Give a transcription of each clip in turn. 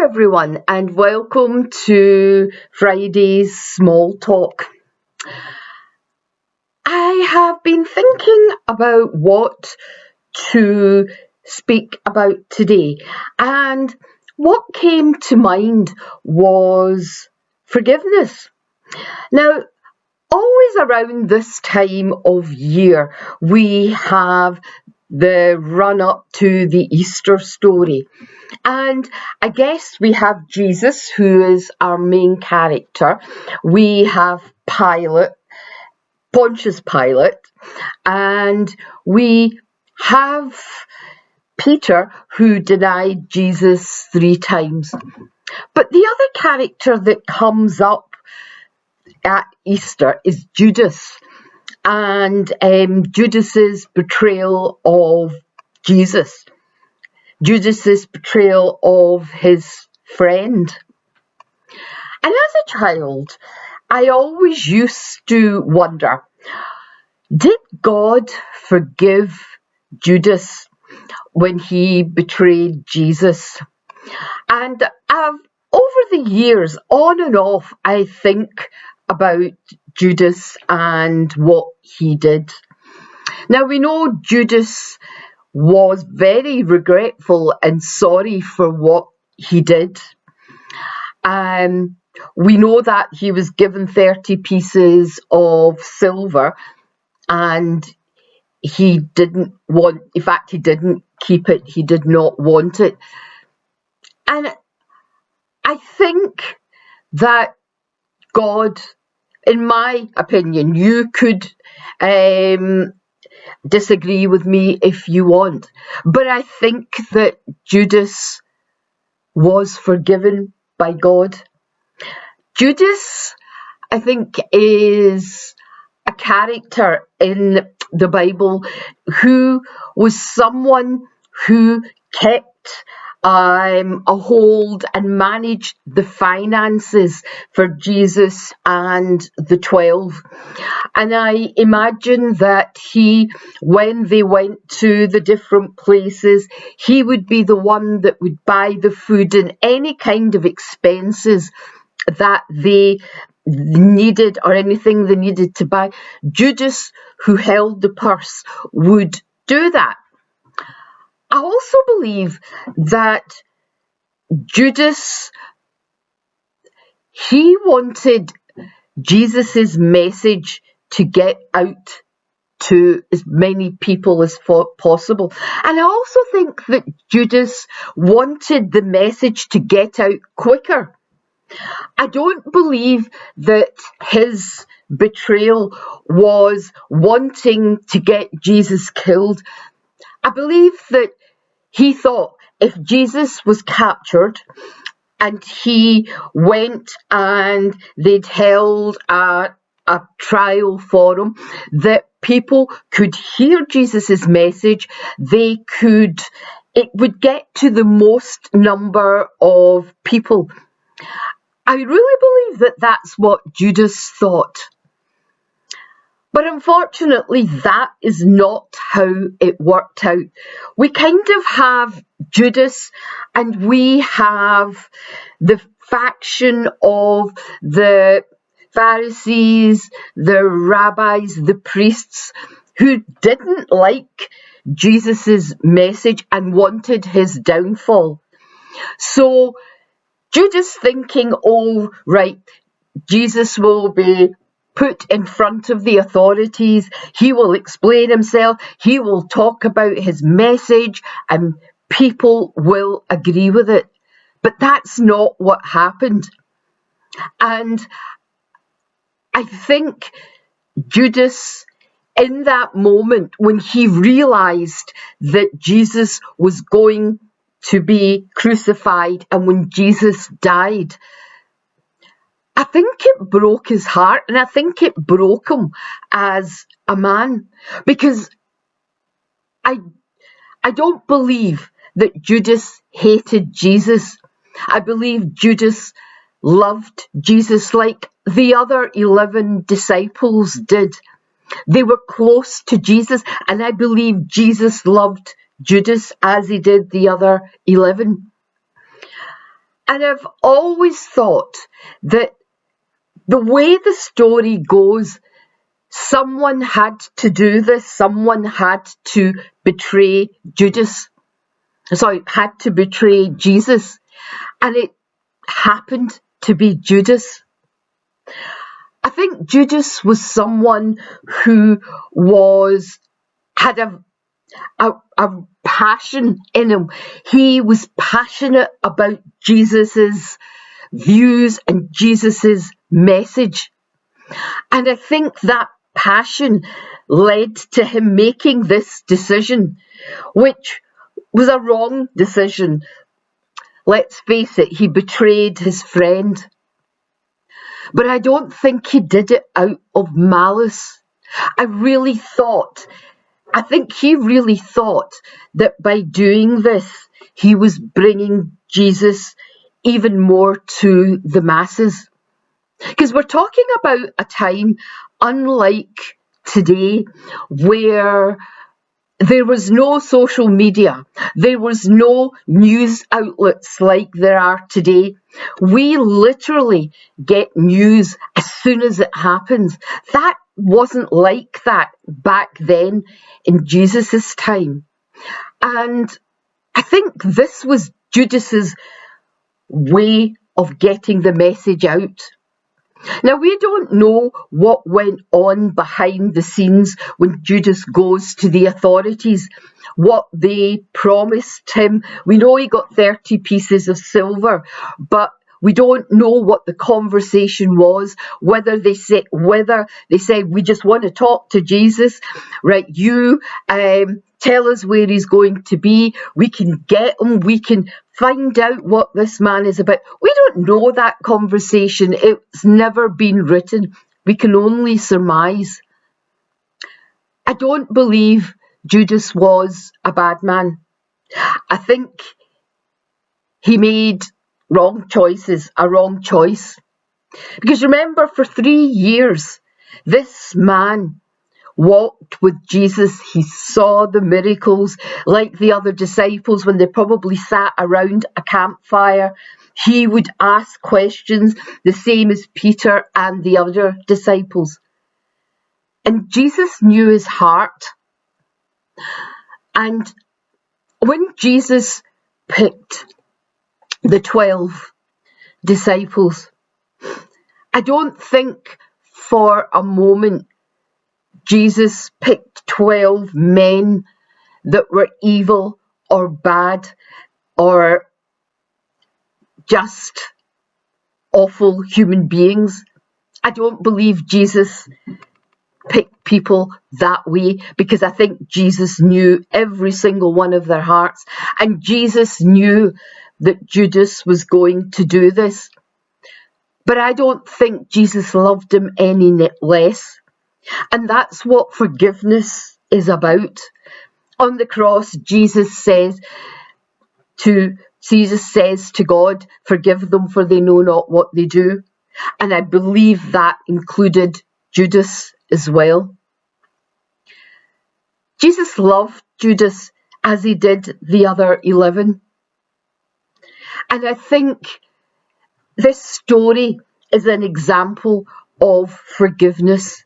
everyone, and welcome to Friday's Small Talk. I have been thinking about what to speak about today, and what came to mind was forgiveness. Now, always around this time of year, we have the run up to the Easter story. And I guess we have Jesus, who is our main character. We have Pontius Pilate, and we have Peter, who denied Jesus 3 times. But the other character that comes up at Easter is Judas, and Judas's betrayal of Jesus. Judas's betrayal of his friend. And as a child, I always used to wonder, did God forgive Judas when he betrayed Jesus? And over the years, on and off, I think about Judas and what he did. Now, we know Judas was very regretful and sorry for what he did. We know that he was given 30 pieces of silver, and he didn't keep it. He did not want it. And I think that God, in my opinion, you could disagree with me if you want, but I think that Judas was forgiven by God. Judas, I think, is a character in the Bible who was someone who kept a hold and managed the finances for Jesus and the 12. And I imagine that when they went to the different places, he would be the one that would buy the food and any kind of expenses that they needed or anything they needed to buy. Judas, who held the purse, would do that. I also believe that Judas, he wanted Jesus's message to get out to as many people as possible. And I also think that Judas wanted the message to get out quicker. I don't believe that his betrayal was wanting to get Jesus killed. I believe that he thought if Jesus was captured and he went and they'd held a trial for him, that people could hear Jesus's message, it would get to the most number of people. I really believe that that's what Judas thought. But unfortunately, that is not how it worked out. We kind of have Judas, and we have the faction of the Pharisees, the rabbis, the priests, who didn't like Jesus's message and wanted his downfall. So Judas thinking, oh, right, Jesus will be put in front of the authorities, he will explain himself, he will talk about his message, and people will agree with it. But that's not what happened. And I think Judas, in that moment, when he realized that Jesus was going to be crucified and when Jesus died, I think it broke his heart, and I think it broke him as a man, because I don't believe that Judas hated Jesus. I believe Judas loved Jesus like the other 11 disciples did. They were close to Jesus, and I believe Jesus loved Judas as he did the other 11. And I've always thought that the way the story goes, someone had to do this. Someone had to betray had to betray Jesus. And it happened to be Judas. I think Judas was someone who had a passion in him. He was passionate about Jesus's views and Jesus's message. And I think that passion led to him making this decision, which was a wrong decision. Let's face it, he betrayed his friend. But I don't think he did it out of malice. I think he really thought that by doing this, he was bringing Jesus even more to the masses. Because we're talking about a time unlike today, where there was no social media. There was no news outlets like there are today. We literally get news as soon as it happens. That wasn't like that back then in Jesus's time. And I think this was Judas's way of getting the message out. Now, we don't know what went on behind the scenes when Judas goes to the authorities, what they promised him. We know he got 30 pieces of silver, but we don't know what the conversation was, whether they said, we just want to talk to Jesus, right? You tell us where he's going to be. We can get him. We can find out what this man is about. We don't know that conversation. It's never been written. We can only surmise. I don't believe Judas was a bad man. I think he made a wrong choice. Because remember, for 3 years, this man walked with Jesus. He saw the miracles like the other disciples when they probably sat around a campfire. He would ask questions the same as Peter and the other disciples. And Jesus knew his heart. And when Jesus picked the 12 disciples, I don't think for a moment Jesus picked 12 men that were evil or bad or just awful human beings. I don't believe Jesus picked people that way, because I think Jesus knew every single one of their hearts, and Jesus knew that Judas was going to do this. But I don't think Jesus loved him any less. And that's what forgiveness is about. On the cross, Jesus says to God, "Forgive them, for they know not what they do." And I believe that included Judas as well. Jesus loved Judas as he did the other 11. And I think this story is an example of forgiveness.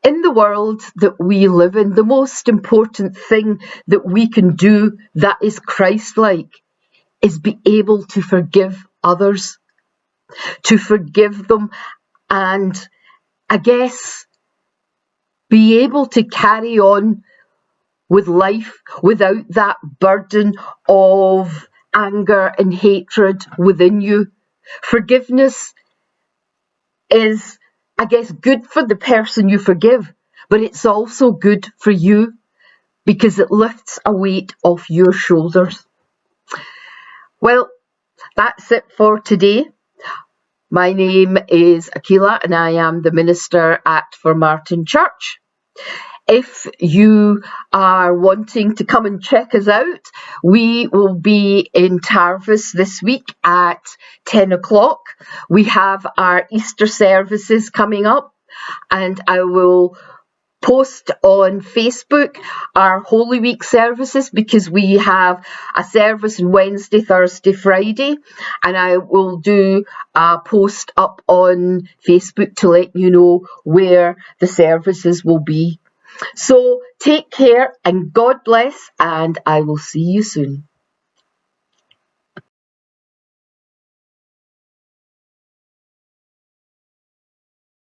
In the world that we live in, the most important thing that we can do that is Christ-like is be able to forgive others, to forgive them, and I guess be able to carry on with life without that burden of anger and hatred within you. Forgiveness is, I guess, good for the person you forgive, but it's also good for you because it lifts a weight off your shoulders. Well, that's it for today. My name is Aquila and I am the minister at Formartin Church. If you are wanting to come and check us out, we will be in Tarvis this week at 10 o'clock. We have our Easter services coming up, and I will post on Facebook our Holy Week services, because we have a service on Wednesday, Thursday, Friday, and I will do a post up on Facebook to let you know where the services will be. So take care and God bless, and I will see you soon.